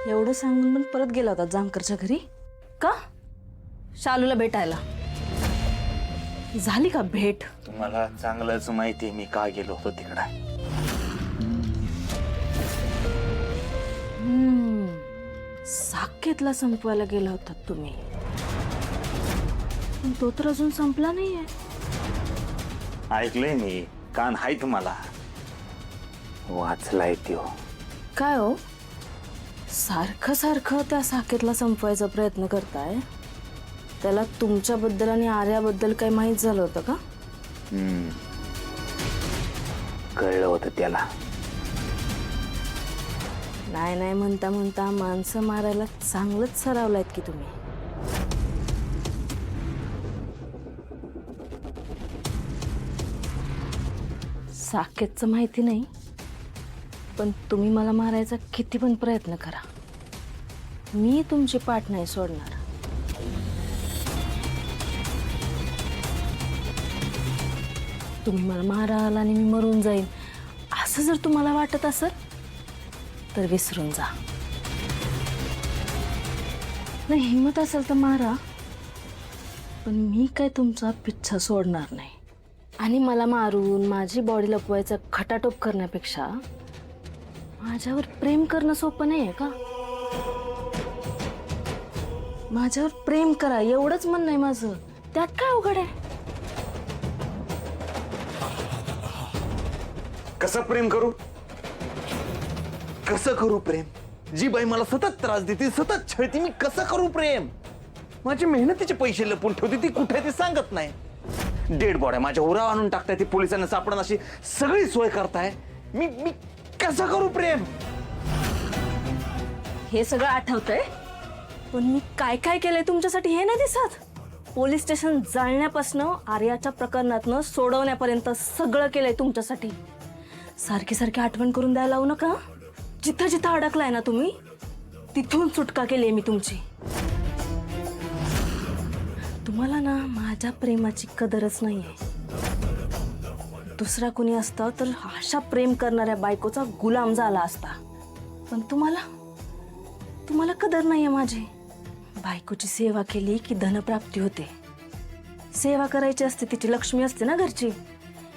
एवढं सांगून पण परत गेला होता जामकरच्या घरी का? शालूला भेटायला झाली का भेट? तुम्हाला चांगलंच माहिती मी का गेलो होतो तिकडं. साकेतला संपवायला गेला होता तुम्ही, पण तो तर अजून संपला नाहीये. ऐकलंय मी, कान हाय तुम्हाला. वाचलाय त्यो. काय हो, सारखं सारखं त्या साकेतला संपवायचा प्रयत्न करताय? त्याला तुमच्याबद्दल आणि आर्याबद्दल काही माहित झालं होतं का? कळलं होतं त्याला. नाही नाही म्हणता म्हणता माणसं मारायला चांगलंच सरावलायत की तुम्ही. साकेतचं माहिती नाही, पण तुम्ही मला मारायचा किती पण प्रयत्न करा, मी तुमची पाठ नाही सोडणार. तुम्ही मला माराल आणि मी मरून जाईन असं जर तुम्हाला वाटत असेल तर विसरून जा. नाही हिम्मत असेल तर मारा, पण मी काय तुमचा पिच्छा सोडणार नाही. आणि मला मारून माझी बॉडी लपवायचा खटाटोप करण्यापेक्षा माझ्यावर प्रेम करणं सोपं नाही आहे का? माझ्यावर प्रेम करा एवढंच म्हणणं आहे माझं, त्यात काय अवघड आहे? कसं प्रेम करू? कसं करू प्रेम? जी बाई मला सतत त्रास देते, सतत छळती, मी कसं करू प्रेम? माझी मेहनतीचे पैसे लपून ठेवते, ती कुठे ते सांगत नाही. डेड बॉड्या माझ्या उरावर आणून टाकताय, ती पोलिसांना सापडून अशी सगळी सोय करताय. मी मी कसं करू प्रेम? हे सगळं आठवतंय, पण मी काय काय केलंय तुमच्यासाठी हे नाही दिसत? पोलीस स्टेशन जाळण्यापासून आर्याच्या प्रकरणातनं सोडवण्यापर्यंत सगळं केलंय तुमच्यासाठी. सारखी सारखी आठवण करून द्यायला लावू नका. जिथं जिथं अडकलाय ना तुम्ही, तिथून सुटका केली मी तुमची. तुम्हाला ना माझ्या प्रेमाची कदरच नाहीये. दुसरा कोणी असता तर अशा प्रेम करणाऱ्या बायकोचा गुलाम झाला असता, पण तुम्हाला कदर नाहीये माझी. बायकोची सेवा केली की धनप्राप्ती होते. सेवा करायची असते, तिची लक्ष्मी असते ना घरची.